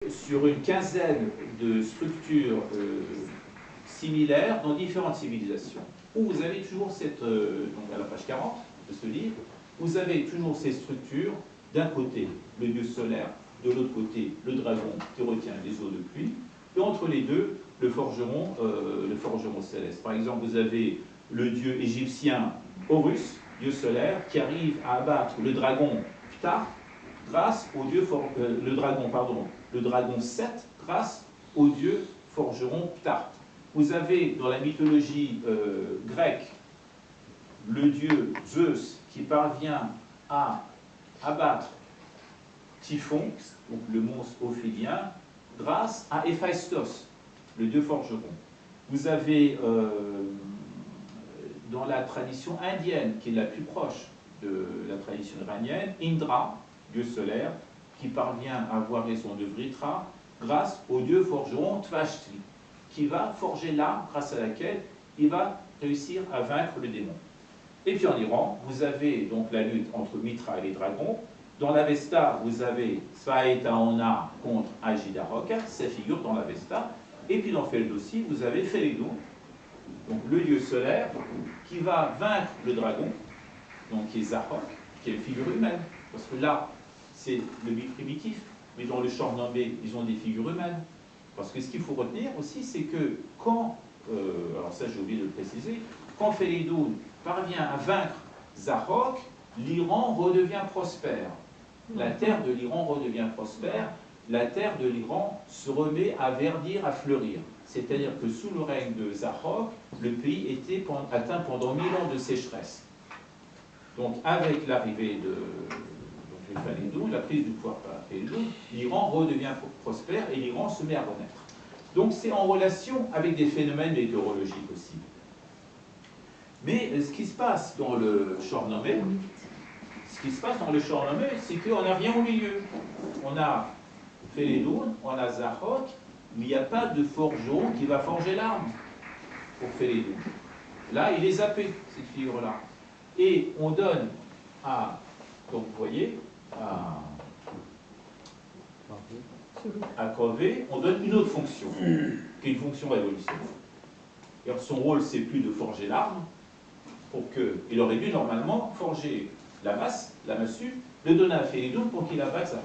sur une quinzaine de structures similaires dans différentes civilisations, où vous avez toujours cette, donc à la page 40 de ce livre, vous avez toujours ces structures, d'un côté le dieu solaire, de l'autre côté le dragon qui retient les eaux de pluie, et entre les deux le forgeron céleste. Par exemple, vous avez le dieu égyptien Horus, dieu solaire, qui arrive à abattre le dragon Ptah grâce au dieu le dragon Seth grâce au dieu forgeron Ptah. Vous avez dans la mythologie grecque le dieu Zeus qui parvient à abattre Typhon, donc le monstre ophidien, grâce à Héphaïstos, le dieu forgeron. Vous avez dans la tradition indienne, qui est la plus proche de la tradition iranienne, Indra, dieu solaire, qui parvient à avoir raison de Vritra grâce au dieu forgeron Tvashti, qui va forger l'arme grâce à laquelle il va réussir à vaincre le démon. Et puis en Iran, vous avez donc la lutte entre Mitra et les dragons. Dans l'Avesta, vous avez Svaetaona contre Ajidarok, ça figure dans l'Avesta. Et puis dans Feldossi, vous avez Félédon, donc le dieu solaire, qui va vaincre le dragon, donc qui est Zahok, qui est une figure humaine. Parce que là, c'est le mythe primitif, mais dans le Shahnameh, ils ont des figures humaines. Parce que ce qu'il faut retenir aussi, c'est que quand, alors ça j'ai oublié de le préciser, quand Félédon parvient à vaincre Zahok, l'Iran redevient prospère. La terre de l'Iran redevient prospère, la terre de l'Iran se remet à verdir, à fleurir. C'est-à-dire que sous le règne de Zahok, le pays était atteint pendant 1000 ans de sécheresse. Donc avec l'arrivée de Félédon, la prise du pouvoir par Félédon, l'Iran redevient prospère et l'Iran se met à renaître. Donc c'est en relation avec des phénomènes météorologiques aussi. Mais ce qui se passe dans le Shahnameh, c'est qu'on n'a rien au milieu. On a Félédon, on a Zahok, mais il n'y a pas de forgeron qui va forger l'arme pour Félédon. Là, il est zappé, cette figure-là. Et on donne à, donc vous voyez, à Corvée, on donne une autre fonction, qui est une fonction révolutionnaire. Alors, son rôle, c'est plus de forger l'arme, il aurait dû normalement forger la masse, la massue, le donner à Félédon pour qu'il abatte Zahok.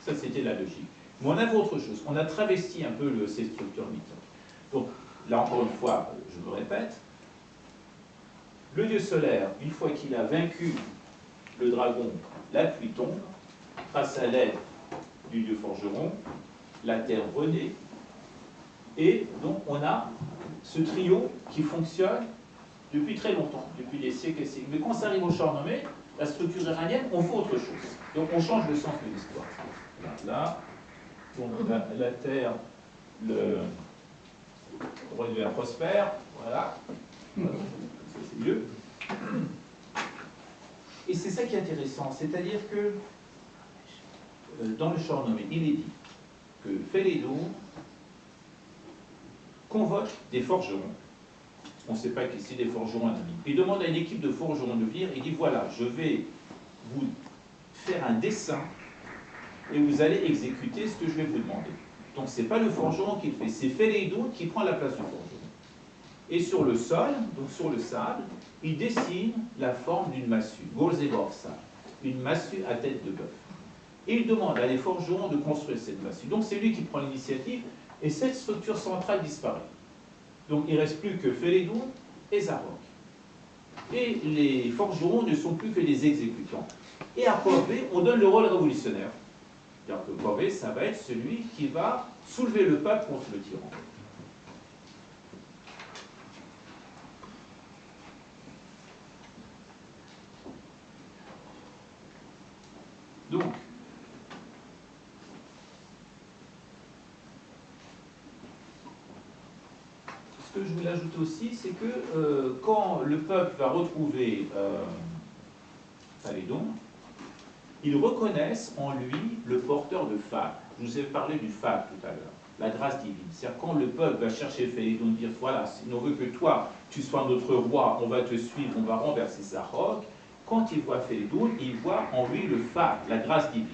Ça, c'était la logique. Mais on avait autre chose. On a travesti un peu ces structures mythiques. Donc, là encore une fois, je me répète, le dieu solaire, une fois qu'il a vaincu le dragon, la pluie tombe, grâce à l'aide du dieu forgeron, la terre renaît, et donc on a ce trio qui fonctionne depuis très longtemps, depuis des siècles et siècles. Mais quand ça arrive au Shahnameh, la structure iranienne, on fait autre chose. Donc on change le sens de l'histoire. Là, donc la terre, redevient prospère, voilà. C'est mieux. Et c'est ça qui est intéressant, c'est-à-dire que dans le Shahnameh, il est dit que Félédon convoque des forgerons. On ne sait pas qui c'est, des forgerons anonymes. Il demande à une équipe de forgerons de venir et dit voilà, je vais vous faire un dessin et vous allez exécuter ce que je vais vous demander. Donc ce n'est pas le forgeron qui le fait, c'est Félédon qui prend la place du forgeron. Et sur le sol, donc sur le sable, il dessine la forme d'une massue, Golzebovsa, une massue à tête de bœuf. Et il demande à les forgerons de construire cette massue. Donc c'est lui qui prend l'initiative et cette structure centrale disparaît. Donc il ne reste plus que Félédon et Zahok. Et les forgerons ne sont plus que des exécutants. Et à Corvée, on donne le rôle révolutionnaire. C'est-à-dire que Corvée, ça va être celui qui va soulever le peuple contre le tyran. Donc, ce que je voulais ajouter aussi, c'est que quand le peuple va retrouver Félédon, ils reconnaissent en lui le porteur de fable. Je vous ai parlé du fable tout à l'heure, la grâce divine. C'est-à-dire quand le peuple va chercher Félédon, dire voilà, si on veut que toi, tu sois notre roi, on va te suivre, on va renverser Zahok. Quand il voit Félédon, il voit en lui le fable, la grâce divine.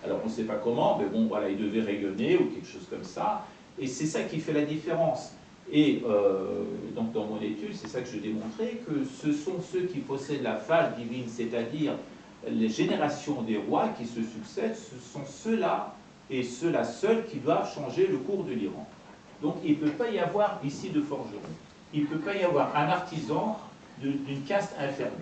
Alors on ne sait pas comment, mais bon, voilà, il devait rayonner ou quelque chose comme ça. Et c'est ça qui fait la différence. Et donc dans mon étude, c'est ça que je démontrais, que ce sont ceux qui possèdent la phase divine, c'est-à-dire les générations des rois qui se succèdent, ce sont ceux-là et ceux-là seuls qui doivent changer le cours de l'Iran. Donc il ne peut pas y avoir ici de forgeron. Il ne peut pas y avoir un artisan d'une caste inférieure.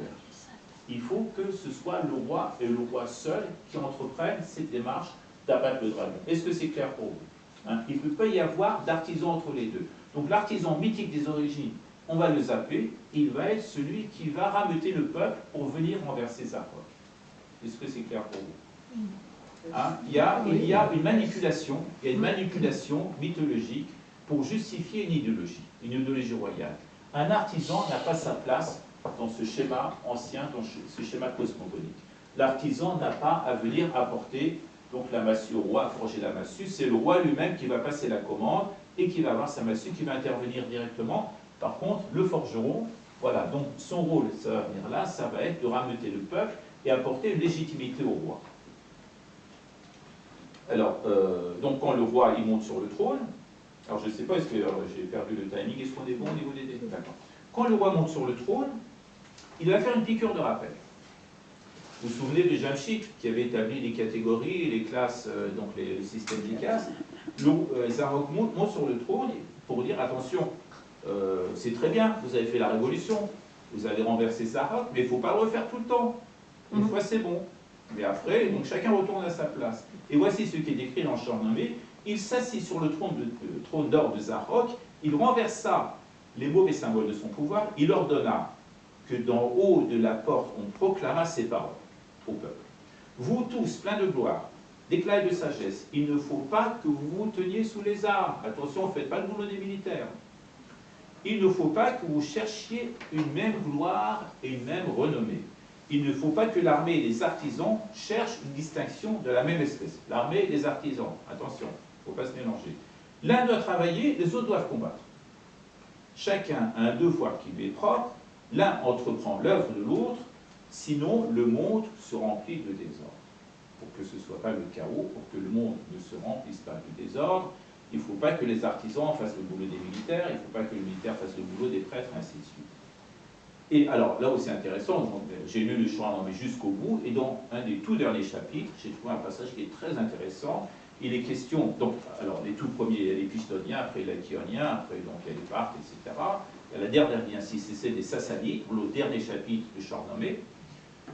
Il faut que ce soit le roi et le roi seul qui entreprennent cette démarche d'abattre le dragon. Est-ce que c'est clair pour vous, hein? Il ne peut pas y avoir d'artisan entre les deux. Donc l'artisan mythique des origines, on va le zapper, il va être celui qui va rameuter le peuple pour venir renverser sa foi. Est-ce que c'est clair pour vous, hein? Il y a une manipulation, mythologique pour justifier une idéologie royale. Un artisan n'a pas sa place dans ce schéma ancien, dans ce schéma cosmogonique. L'artisan n'a pas à venir apporter donc la massue au roi, à forger la massue, c'est le roi lui-même qui va passer la commande et qui va avoir sa massue, qui va intervenir directement. Par contre, le forgeron, voilà, donc son rôle, ça va venir là, ça va être de rameuter le peuple et apporter une légitimité au roi. Alors, donc quand le roi il monte sur le trône, alors je ne sais pas, est-ce que j'ai perdu le timing, est-ce qu'on est bon au niveau des dés? D'accord. Quand le roi monte sur le trône, il va faire une piqûre de rappel. Vous vous souvenez de Jamshid qui avait établi les catégories, les classes, donc le système des castes. Zarok monte sur le trône pour dire attention, c'est très bien, vous avez fait la révolution, vous avez renversé Zarok, mais il ne faut pas le refaire tout le temps. Une fois c'est bon. Mais après, donc chacun retourne à sa place. Et voici ce qui est décrit dans Shahnameh. Il s'assit sur le trône d'or de Zarok, il renversa les mauvais symboles de son pouvoir, il ordonna que d'en haut de la porte on proclama ces paroles au peuple. Vous tous, pleins de gloire, d'éclat et de sagesse, il ne faut pas que vous vous teniez sous les armes. Attention, ne faites pas le boulot des militaires. Il ne faut pas que vous cherchiez une même gloire et une même renommée. Il ne faut pas que l'armée et les artisans cherchent une distinction de la même espèce. L'armée et les artisans, attention, il ne faut pas se mélanger. L'un doit travailler, les autres doivent combattre. Chacun a un devoir qui lui est propre, l'un entreprend l'œuvre de l'autre, sinon le monde se remplit de désordre. Pour que ce ne soit pas le chaos, pour que le monde ne se remplisse pas de désordre, il ne faut pas que les artisans fassent le boulot des militaires, il ne faut pas que les militaires fassent le boulot des prêtres, ainsi de suite. Et alors, là où c'est intéressant, j'ai lu le Shahnameh jusqu'au bout, et dans un des tout derniers chapitres, j'ai trouvé un passage qui est très intéressant. Il est question, donc, alors les tout premiers, il y a les Pistoniens, après les Lachioniens, après donc il y a les Parthes, etc. Il y a la dernière dynastie, c'est celle des Sassanides, le dernier chapitre du Shahnameh.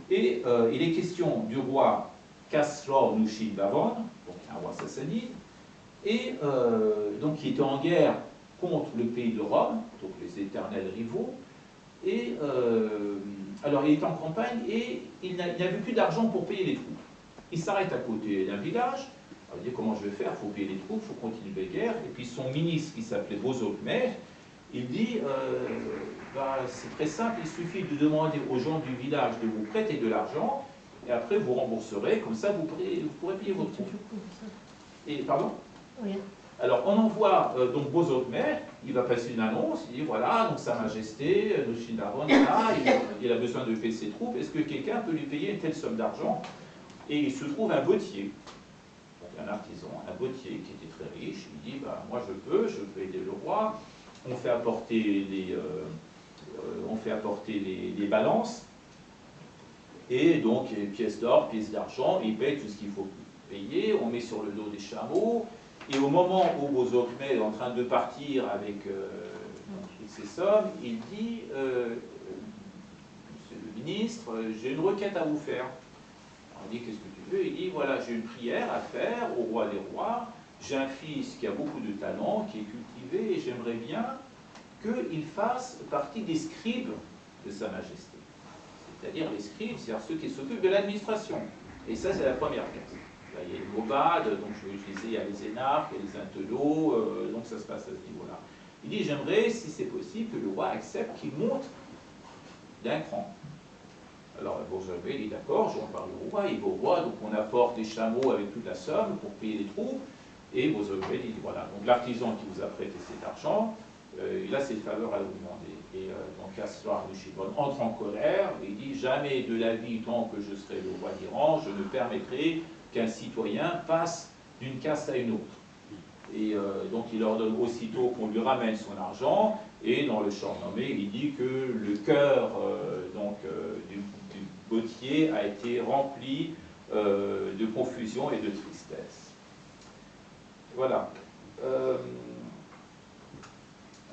Et il est question du roi Khasror Nushin Bavan, donc un roi sassanide, et donc qui était en guerre contre le pays de Rome, donc les éternels rivaux. Et alors il est en campagne et il n'avait plus d'argent pour payer les troupes. Il s'arrête à côté d'un village. Alors, il dit comment je vais faire, il faut payer les troupes, il faut continuer la guerre. Et puis son ministre qui s'appelait Bozokmer, il dit c'est très simple, il suffit de demander aux gens du village de vous prêter de l'argent et après vous rembourserez, comme ça vous pourrez payer vos troupes. Et pardon? Oui. Alors on envoie donc Bozokmer, il va passer une annonce, il dit voilà, donc Sa Majesté, Nushin Bavan est là, il a besoin de payer ses troupes, est-ce que quelqu'un peut lui payer une telle somme d'argent? Et il se trouve un bottier, donc un artisan, un bottier qui était très riche, il dit moi je peux aider le roi, on fait apporter les balances, et donc pièces d'or, pièces d'argent, il paye tout ce qu'il faut payer, on met sur le dos des chameaux. Et au moment où Bozokmer est en train de partir avec toutes ces sommes, il dit Monsieur le ministre, j'ai une requête à vous faire. On dit qu'est-ce que tu veux? Il dit voilà, j'ai une prière à faire au roi des rois. J'ai un fils qui a beaucoup de talent, qui est cultivé, et j'aimerais bien qu'il fasse partie des scribes de Sa Majesté. C'est-à-dire les scribes, c'est-à-dire ceux qui s'occupent de l'administration. Et ça, c'est la première case. Il y a les Mobades, donc je vais utiliser, il y a les énarques, il y a les intellos, donc ça se passe à ce niveau-là. Il dit, j'aimerais, si c'est possible, que le roi accepte qu'il monte d'un cran. Alors Bozokmer dit, d'accord, j'en parle au roi, il va au roi, donc on apporte des chameaux avec toute la somme pour payer les troupes, et Bozokmer dit, voilà, donc l'artisan qui vous a prêté cet argent, il a ses faveurs à vous demander. Et donc Khasror Nushin Bavan entre en colère, et il dit, jamais de la vie, tant que je serai le roi d'Iran, je ne permettrai qu'un citoyen passe d'une caste à une autre. Et donc il ordonne aussitôt qu'on lui ramène son argent, et dans le chant nommé, il dit que le cœur du bottier a été rempli de confusion et de tristesse. Voilà.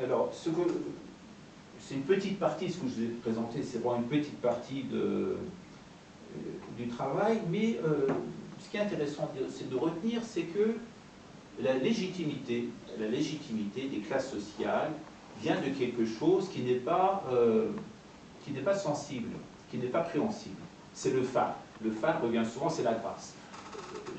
Alors, c'est une petite partie, ce que je vous ai présenté, c'est vraiment une petite partie du travail, mais ce qui est intéressant c'est de retenir, c'est que la légitimité des classes sociales vient de quelque chose qui n'est pas sensible, qui n'est pas préhensible. C'est le phare. Le phare revient souvent, c'est la grâce.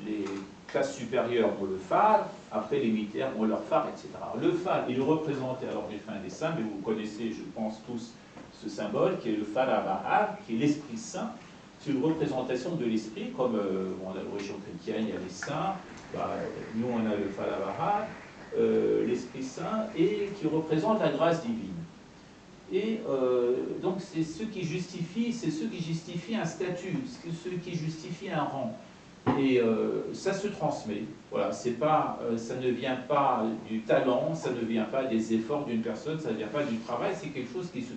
Les classes supérieures ont le phare, après les militaires ont leur phare, etc. Le phare, il est représenté, alors j'ai fait un dessin, mais vous connaissez, je pense tous, ce symbole, qui est le phare à qui est l'Esprit Saint. C'est une représentation de l'esprit, comme dans la religion chrétienne, il y a les saints, nous on a le phare à l'Esprit Saint, et qui représente la grâce divine. Et donc c'est ce qui justifie un statut, ce qui justifie un rang. Et ça se transmet. Voilà, ça ne vient pas du talent, ça ne vient pas des efforts d'une personne, ça ne vient pas du travail, c'est quelque chose qui se